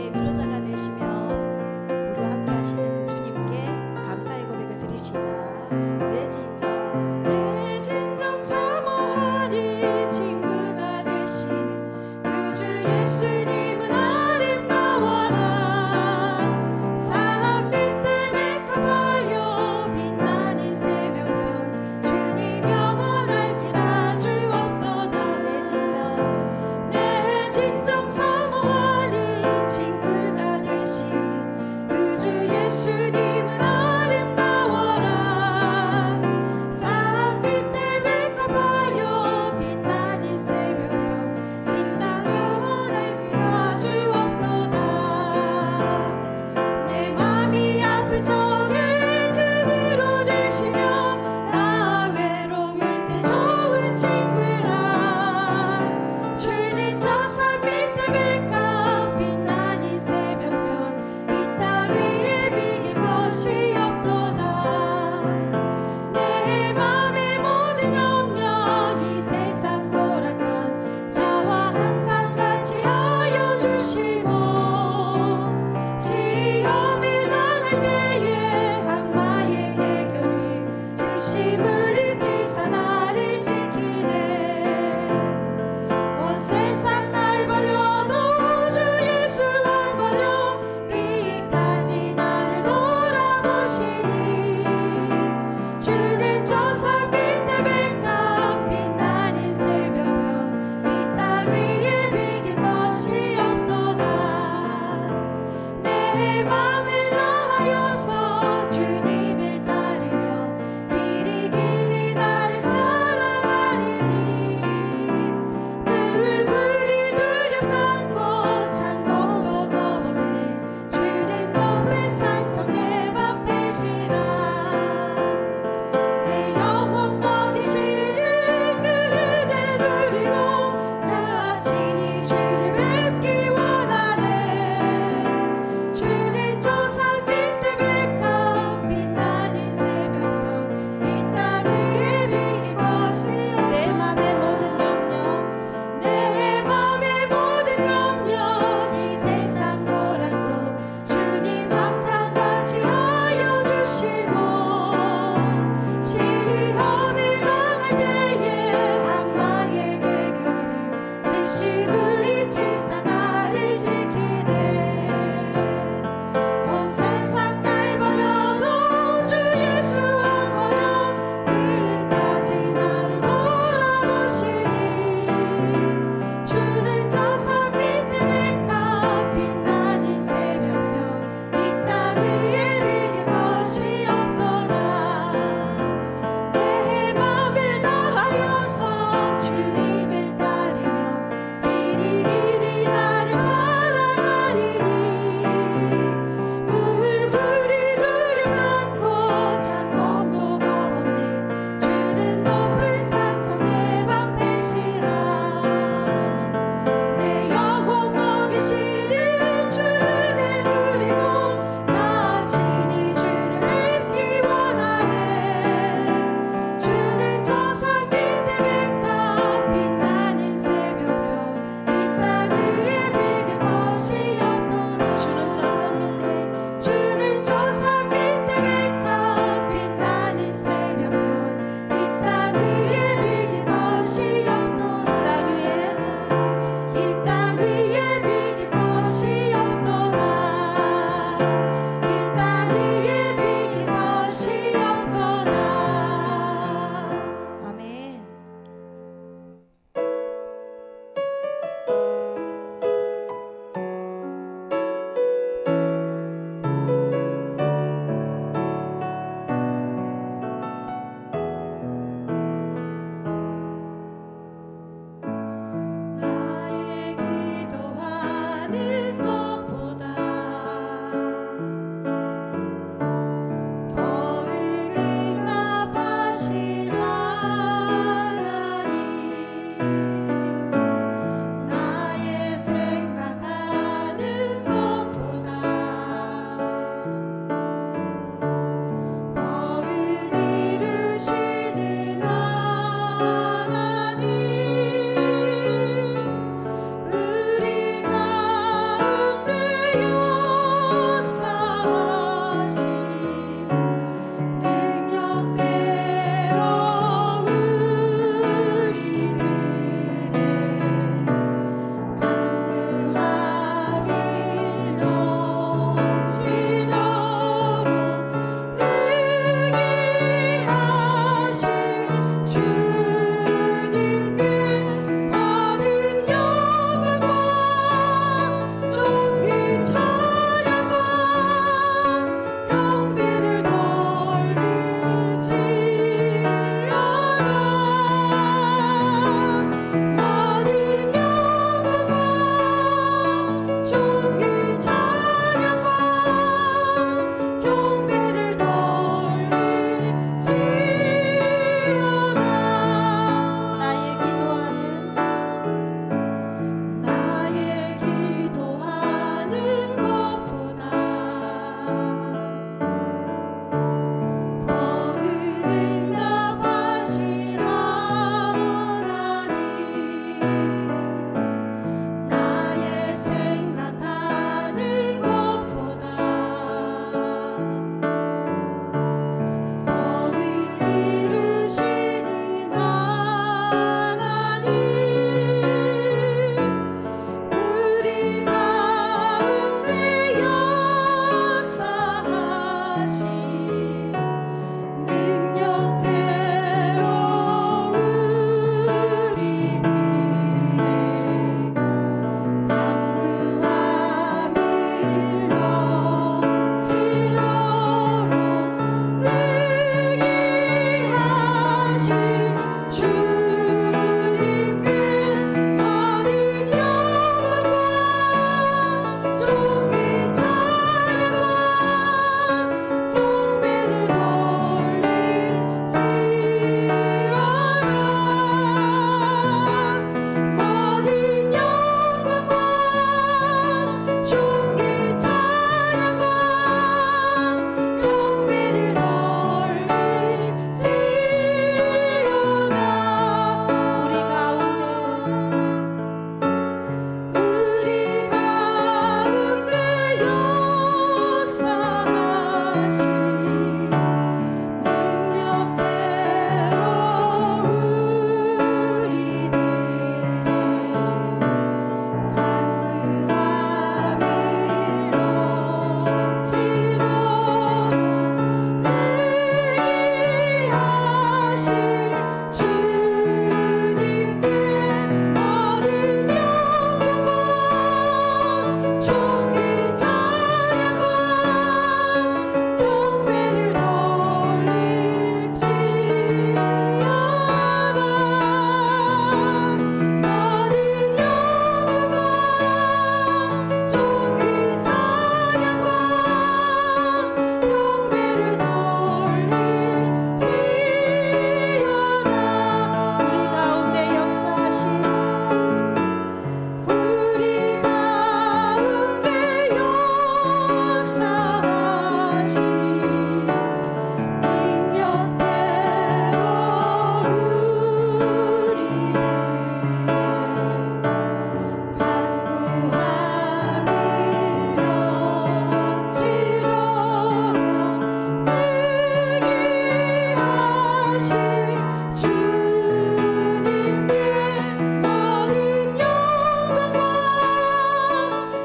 우리의 위로자가 되시며 우리와 함께 하시는 그 주님께 감사의 고백을 드립시다. 내 진정 사모하니 친구가 되시는 그 주 예수님은 아름다워라. 산 밑에 메카파여 빛나는 새벽별 주님 영원할 길 아주 없도다. 내 진정 사모하니 친구가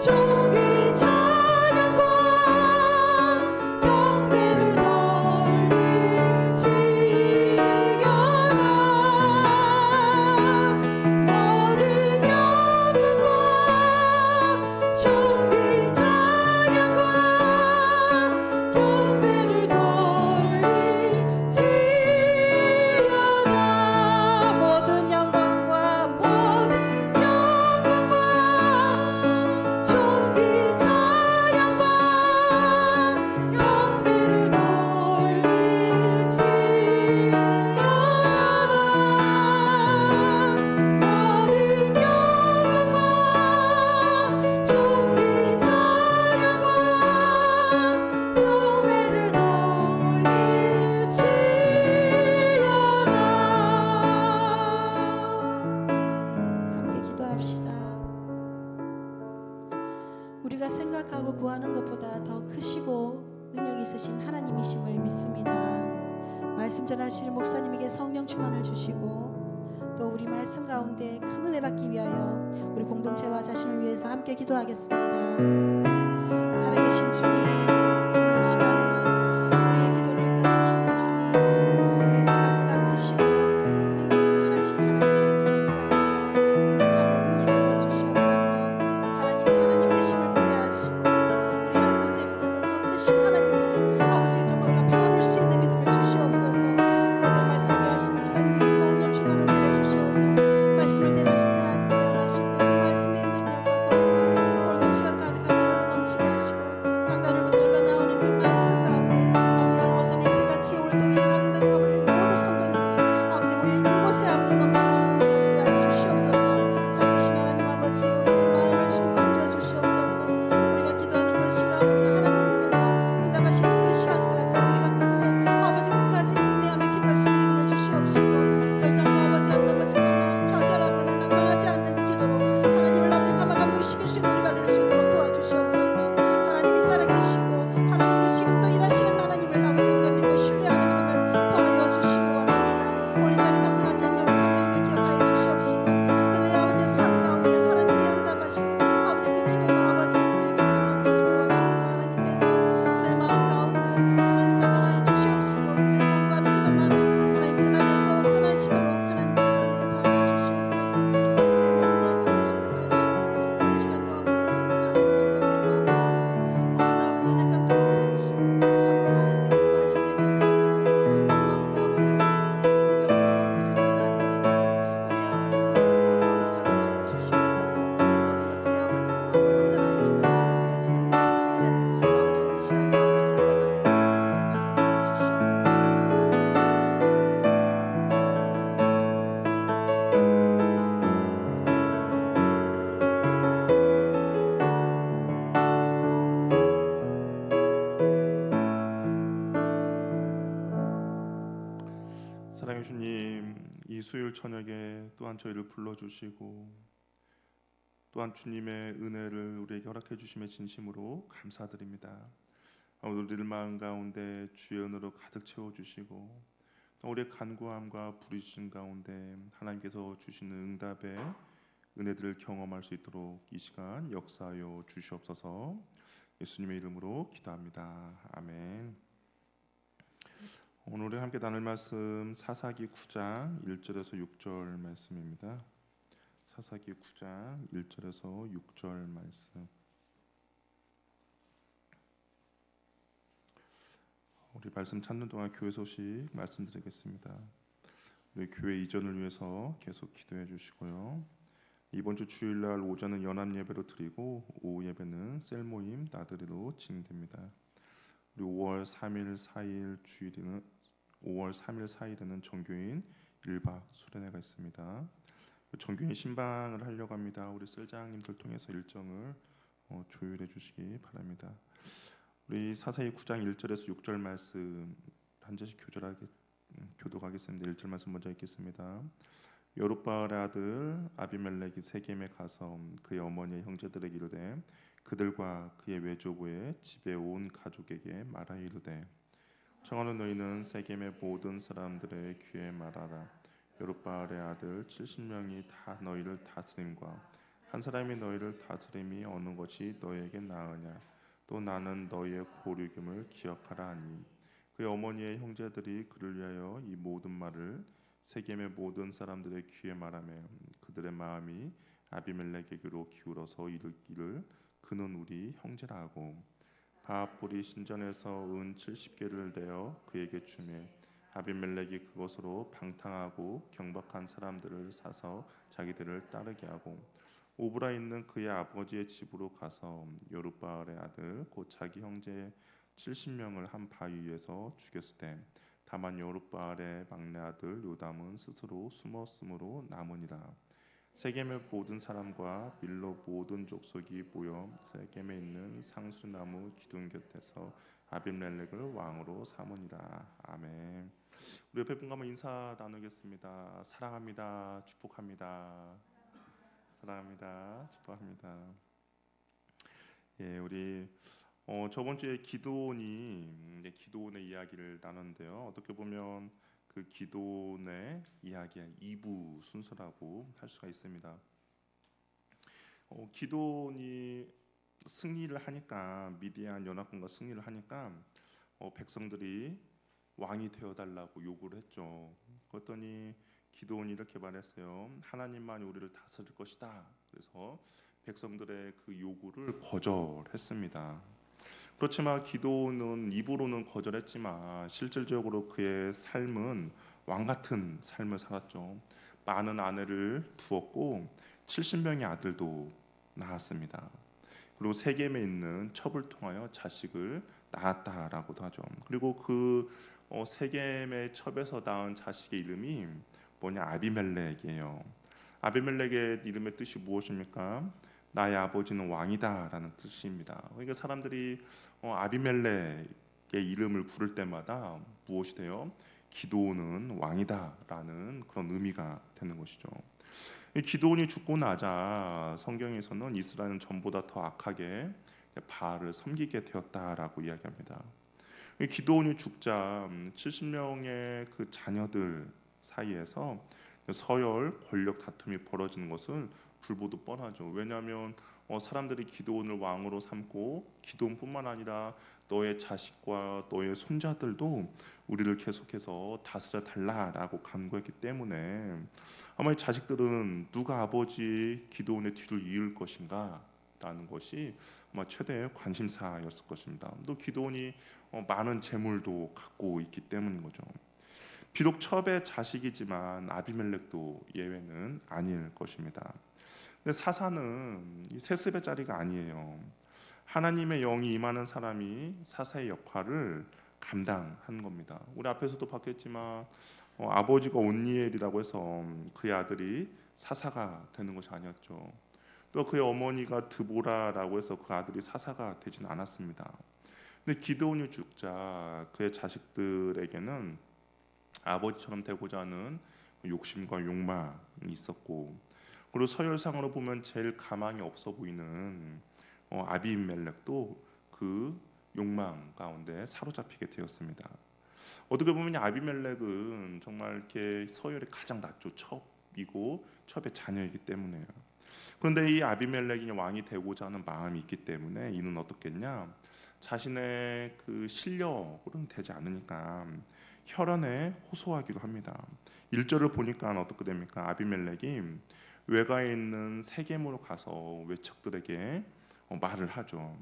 종기 찬양과 경배를 돌릴지어다. 모든 영광과 종기 찬양과 경배를 돌릴지어다. 모든 영광과 종기 찬양과 경배를 함께 기도합시다. 우리가 생각하고 구하는 것보다 더 크시고 능력 있으신 하나님이심을 믿습니다. 말씀 전하실 목사님에게 성령 충만을 주시고 또 우리 말씀 가운데 큰 은혜 받기 위하여 우리 공동체와 자신을 위해서 함께 기도하겠습니다. 살아계신 주님, 오늘 이 시간에 우리의 기도를 응답하시는 주님, 우리의 생각보다 크시고 능력이 많으신 하나님을 우리가 의지합니다. 우리 참으로 힘있게 도와주시옵소서. 하나님이 하나님 되심을 보게 하시고 우리 문제보다도 더 크신 하나님보다 아버지 정말 우리가 바라볼 수 있는 믿음을 주시옵소서. 오늘 말씀 전하신 목사님에게 성령 충만을 내려주시어서 말씀을 대하실 때 변하실 때 그 말씀의 능력과 권위가 모든 시간 가득하게 하며 넘치게 하시고 강단으로부터 흘러나오는 그 말씀 가운데 아버지 할머니 인생같이 오늘도 이 강단을 아버지 모든 성도님들이 아버지 모인 이곳에 아버지 넘쳐나는 은혜가 있게 하여 주시옵소서. 살아계신 하나님 아버지 우리의 마음을 주님 만져주시옵소서. 우리가 기도하는 것이 아버지 하나님께서 응답하시는 그 시간까지 우리가 끝내 아버지 끝까지 인내하며 기도할 수 있는 믿음을 주시옵시고 결단과 아버지 안 넘어지거나 좌절하거나 낙망하지 않는 그 기도로 하나님을 아버지 감화감동시킬 수 있는 우리가 될 수 있도록 도와주시옵소서. 하나님이 살아계시고 하나님도 지금도 일하시는 하나님을 아버지 우리가 믿고 신뢰하는 믿음을 더하여 주시기 원합니다. 오늘 자리 참석한 전여러 성도님들 기억하여 주시옵시고 그들의 아버지 삶 가운데 하나님이 응답하시고 아버지 그 기도가 아버지 그들에게 상도되시기 원합니다. 하나님께서 그들의 마음 가운데 하나님 사정하여 주시옵시고 그들이 간구하는 기도마다 하나님 그 안에서 온전하시도록 하나님께서 은혜를 더하여 주시옵소서. 우리의 모든 일 감추께서 하시고 오늘 시간도 아버지 성령 하나님께서 우리의 마음 가운데 모든 아버지 은혜 감동을 세우시고 참으로 하나님의 기뻐하신 예배가 되어지도록 마음도 아버지 세상으로 지금까지 그들의 예배가 되어지도록 우리 아버지 마음을 찾아가여 주시옵소서. 모든 것들이 아버지 정말로 온전하여지도록 하는 되어지는 말씀의 은혜를 아버지 오늘 시간 가운데 충만하여 주시옵소서. 사랑해 주님, 이 수요일 저녁에 또한 저희를 불러주시고 또한 주님의 은혜를 우리에게 허락해 주심에 진심으로 감사드립니다. 우리들 마음 가운데 주의 은혜로 가득 채워주시고 우리의 간구함과 부르짖음 가운데 하나님께서 주시는 응답의 은혜들을 경험할 수 있도록 이 시간 역사하여 주시옵소서. 예수님의 이름으로 기도합니다. 아멘. 오늘 우리 함께 나눌 말씀 사사기 9장 1절에서 6절 말씀입니다. 사사기 9장 1절에서 6절 말씀. 우리 말씀 찾는 동안 교회 소식 말씀드리겠습니다. 우리 교회 이전을 위해서 계속 기도해 주시고요. 이번 주 주일날 오전은 연합 예배로 드리고 오후 예배는 셀 모임 나들이로 진행됩니다. 우리 5월 3일 4일 주일에는 5월 3일 4일에는 정교인 1박 수련회가 있습니다. 정교인 신방을 하려고 합니다. 우리 셀장님들 통해서 일정을 조율해 주시기 바랍니다. 우리 사사기 9장 1절에서 6절 말씀 한 절씩 교독하겠습니다. 1절 말씀 먼저 읽겠습니다. 여룻바알의 아들 아비멜렉이 세겜에 가서 그의 어머니의 형제들에게 이르되 그들과 그의 외조부의 집에 온 가족에게 말하여 이르되 청하는 너희는 세겜의 모든 사람들의 귀에 말하라. 여룻바알의 아들 70명이 다 너희를 다스림과 한 사람이 너희를 다스림이 어느 것이 너희에게 나으냐. 또 나는 너희의 고륙임을 기억하라 하니 그의 어머니의 형제들이 그를 위하여 이 모든 말을 세겜의 모든 사람들의 귀에 말하며 그들의 마음이 아비멜렉에게로 기울어서 이르기를 그는 우리 형제라 하고 바압불이 신전에서 은 70개를 내어 그에게 주매 아비멜렉이 그것으로 방탕하고 경박한 사람들을 사서 자기들을 따르게 하고 오브라 있는 그의 아버지의 집으로 가서 여룻바알의 아들 곧 자기 형제 70명을 한 바위 위에서 죽였으되 다만 여룻바알의 막내 아들 요담은 스스로 숨었으므로 남으니라. 세겜의 모든 사람과 밀로 모든 족속이 모여 세겜에 있는 상수나무 기둥 곁에서 아비멜렉을 왕으로 삼으니라. 아멘. 우리 옆에 분과 한번 인사 나누겠습니다. 사랑합니다. 축복합니다. 사랑합니다. 축복합니다. 예, 우리 저번 주에 기도원의 이야기를 나눴는데요. 어떻게 보면 그 기도원의 이야기의 2부 순서라고 할 수가 있습니다. 기도원이 승리를 하니까 미디안 연합군과 승리를 하니까 백성들이 왕이 되어달라고 요구를 했죠. 그랬더니 기도원이 이렇게 말했어요. 하나님만이 우리를 다스릴 것이다. 그래서 백성들의 그 요구를 거절했습니다. 그렇지만 기도원은 입으로는 거절했지만 실질적으로 그의 삶은 왕 같은 삶을 살았죠. 많은 아내를 두었고 70명의 아들도 낳았습니다. 그리고 세겜에 있는 첩을 통하여 자식을 낳았다라고도 하죠. 그리고 그 세겜의 첩에서 낳은 자식의 이름이 뭐냐 아비멜렉이에요. 아비멜렉의 이름의 뜻이 무엇입니까? 나의 아버지는 왕이다라는 뜻입니다. 그러니까 사람들이 아비멜렉의 이름을 부를 때마다 무엇이 돼요? 기도원은 왕이다라는 그런 의미가 되는 것이죠. 이 기도원이 죽고 나자 성경에서는 이스라엘은 전보다 더 악하게 바알을 섬기게 되었다라고 이야기합니다. 이 기도원이 죽자 70명의 그 자녀들 사이에서 서열 권력 다툼이 벌어지는 것을 불보듯 뻔하죠. 왜냐하면 사람들이 기도원을 왕으로 삼고 기도원뿐만 아니라 너의 자식과 너의 손자들도 우리를 계속해서 다스려 달라라고 간구했기 때문에 아마 이 자식들은 누가 아버지 기도원의 뒤를 이을 것인가 라는 것이 아마 최대의 관심사였을 것입니다. 또 기도원이 많은 재물도 갖고 있기 때문인 거죠. 비록 첩의 자식이지만 아비멜렉도 예외는 아닐 것입니다. 근데 사사는 세습의 자리가 아니에요. 하나님의 영이 임하는 사람이 사사의 역할을 감당한 겁니다. 우리 앞에서도 봤겠지만 아버지가 온니엘이라고 해서 그의 아들이 사사가 되는 것이 아니었죠. 또 그의 어머니가 드보라라고 해서 그 아들이 사사가 되진 않았습니다. 근데 기드온이 죽자 그의 자식들에게는 아버지처럼 되고자 하는 욕심과 욕망이 있었고, 그리고 서열상으로 보면 제일 가망이 없어 보이는 아비멜렉도 그 욕망 가운데 사로잡히게 되었습니다. 어떻게 보면 아비멜렉은 정말 이렇게 서열이 가장 낮죠. 첩이고 첩의 자녀이기 때문에요. 그런데 이 아비멜렉이 왕이 되고자 하는 마음이 있기 때문에 이는 어떻겠냐? 자신의 그 실력으로는 되지 않으니까 혈연에 호소하기도 합니다. 1절을 보니까 어떻게 됩니까? 아비멜렉이 외가에 있는 세겜으로 가서 외척들에게 말을 하죠.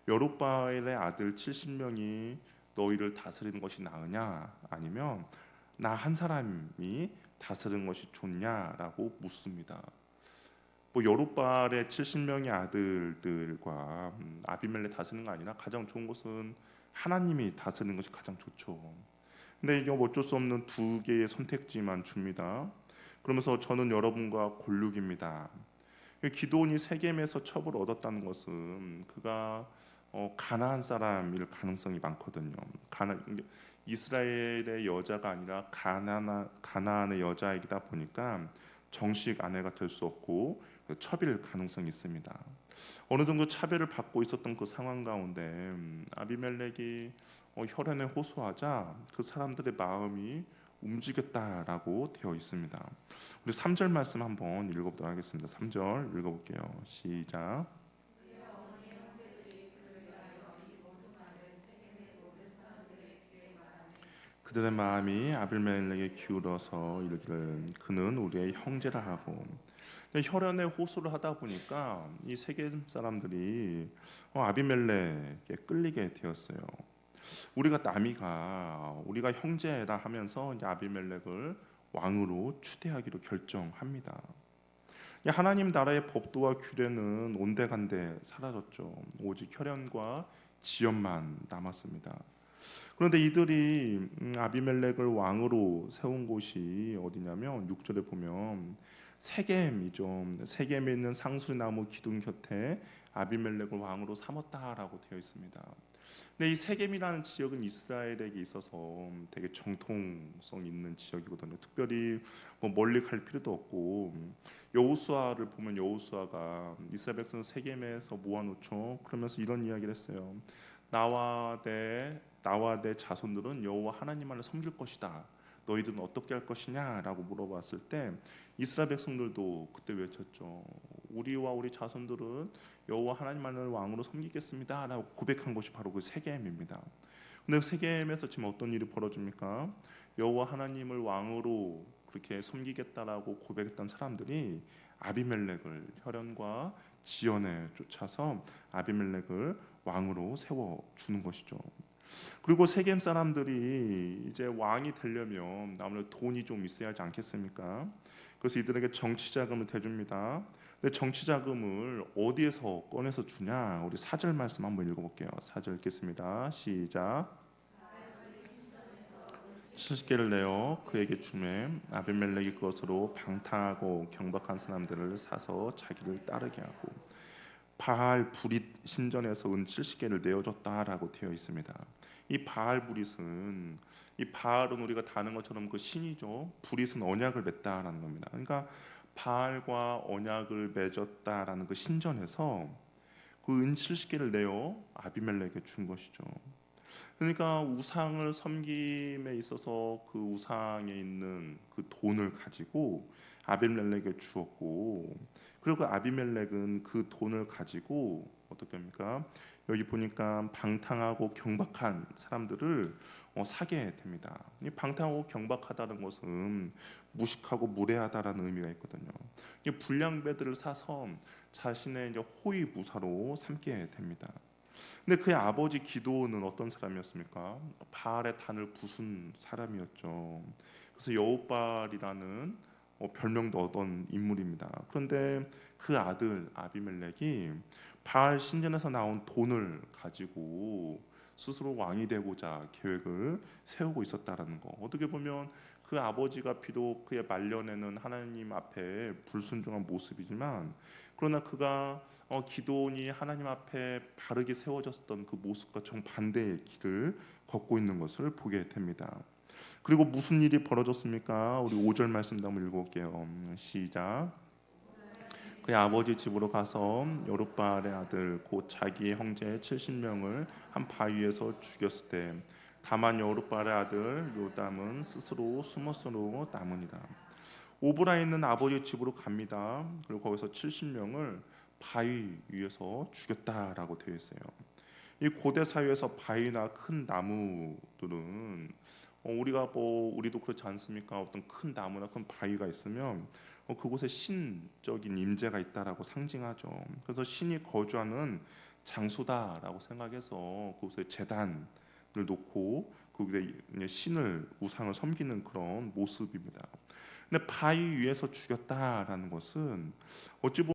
여룻바알의 아들 70명이 너희를 다스리는 것이 나으냐 아니면 나 한 사람이 다스리는 것이 좋냐라고 묻습니다. 여룻바알의 70명의 아들들과 아비멜렉 다스리는 거 아니라 가장 좋은 것은 하나님이 다스리는 것이 가장 좋죠. 근데 이게 어쩔 수 없는 두 개의 선택지만 줍니다. 그러면서 저는 여러분과 골육입니다. 기드온이 세겜에서 첩을 얻었다는 것은 그가 가나안 사람일 가능성이 많거든요. 이스라엘의 여자가 아니라 가나안의 여자이다 보니까 정식 아내가 될 수 없고 첩일 가능성이 있습니다. 어느 정도 차별을 받고 있었던 그 상황 가운데 아비멜렉이 혈연에 호소하자 그 사람들의 마음이 움직였다라고 되어 있습니다. 우리 3절 말씀 한번 읽어보도록 하겠습니다. 3절 읽어볼게요. 시작. 그들의 마음이 아비멜렉에 기울어서 이르기를 그는 우리의 형제라 하고. 혈연의 호소를 하다 보니까 이 세겜 사람들이 아비멜렉에 끌리게 되었어요. 우리가 남이가 우리가 형제라 하면서 이제 아비멜렉을 왕으로 추대하기로 결정합니다. 하나님 나라의 법도와 규례는 온데간데 사라졌죠. 오직 혈연과 지연만 남았습니다. 그런데 이들이 아비멜렉을 왕으로 세운 곳이 어디냐면 6절에 보면 세겜이죠. 세겜에 있는 상수리나무 기둥 곁에 아비멜렉을 왕으로 삼았다라고 되어 있습니다. 근데 이 세겜이라는 지역은 이스라엘에게 있어서 되게 정통성 있는 지역이거든요. 특별히 뭐 멀리 갈 필요도 없고, 여호수아를 보면 여호수아가 이스라엘 백성을 세겜에서 모아놓죠. 그러면서 이런 이야기를 했어요. 나와 내 자손들은 여호와 하나님만을 섬길 것이다. 너희들은 어떻게 할 것이냐라고 물어봤을 때 이스라엘 백성들도 그때 외쳤죠. 우리와 우리 자손들은 여호와 하나님만을 왕으로 섬기겠습니다라고 고백한 것이 바로 그 세겜입니다. 근데 세겜에서 지금 어떤 일이 벌어집니까? 여호와 하나님을 왕으로 그렇게 섬기겠다라고 고백했던 사람들이 아비멜렉을 혈연과 지연에 쫓아서 아비멜렉을 왕으로 세워 주는 것이죠. 그리고 세겜 사람들이 이제 왕이 되려면 아무래도 돈이 좀 있어야 하지 않겠습니까? 그래서 이들에게 정치 자금을 대줍니다. 근데 정치 자금을 어디에서 꺼내서 주냐? 우리 4절 말씀 한번 읽어볼게요. 4절 읽겠습니다. 시작. 70개를 내어 그에게 주매 아비멜렉이 그것으로 방탕하고 경박한 사람들을 사서 자기를 따르게 하고 바알 브릿 신전에서 은 70개를 내어줬다라고 되어 있습니다. 이 바알 브릿은 이 바알은 우리가 다 아는 것처럼 그 신이죠. 브릿은 언약을 맺다라는 겁니다. 그러니까 바알과 언약을 맺었다라는 그 신전에서 그 은 70개를 내어 아비멜렉에게 준 것이죠. 그러니까 우상을 섬김에 있어서 그 우상에 있는 그 돈을 가지고 아비멜렉에게 주었고, 그리고 그 아비멜렉은 그 돈을 가지고 어떻게 합니까? 여기 보니까 방탕하고 경박한 사람들을 사게 됩니다. 이 방탕하고 경박하다는 것은 무식하고 무례하다라는 의미가 있거든요. 이 불량배들을 사서 자신의 이제 호위 무사로 삼게 됩니다. 근데 그의 아버지 기도는 어떤 사람이었습니까? 바알의 단을 부순 사람이었죠. 그래서 여호발이라는 별명도 얻은 인물입니다. 그런데 그 아들 아비멜렉이 바알 신전에서 나온 돈을 가지고 스스로 왕이 되고자 계획을 세우고 있었다라는 거. 어떻게 보면 그 아버지가 비록 그의 말년에는 하나님 앞에 불순종한 모습이지만, 그러나 그가 기도원이 하나님 앞에 바르게 세워졌던 그 모습과 정반대의 길을 걷고 있는 것을 보게 됩니다. 그리고 무슨 일이 벌어졌습니까? 우리 5절 말씀도 한번 읽어볼게요. 시작. 그의 아버지 집으로 가서 여룻바알의 아들 곧 자기의 형제 70명을 한 바위에서 죽였을 때 다만 여룻바알의 아들 요담은 스스로 숨었으로 남으니라. 오브라에 있는 아버지 집으로 갑니다. 그리고 거기서 70명을 바위 위에서 죽였다라고 되어 있어요. 이 고대 사회에서 바위나 큰 나무들은 우리도 그렇지 않습니까? 어떤 큰 나무나 큰 바위가 있으면 그곳에 신적인 임재가 있다라고 상징하죠. 그래서 신이 거주하는 장소다라고 생각해서 그곳에 제단을 놓고 그곳에 신을 우상을 섬기는 그런 모습입니다. 근데 바위 위에서 죽였다라는 것은 어찌 보면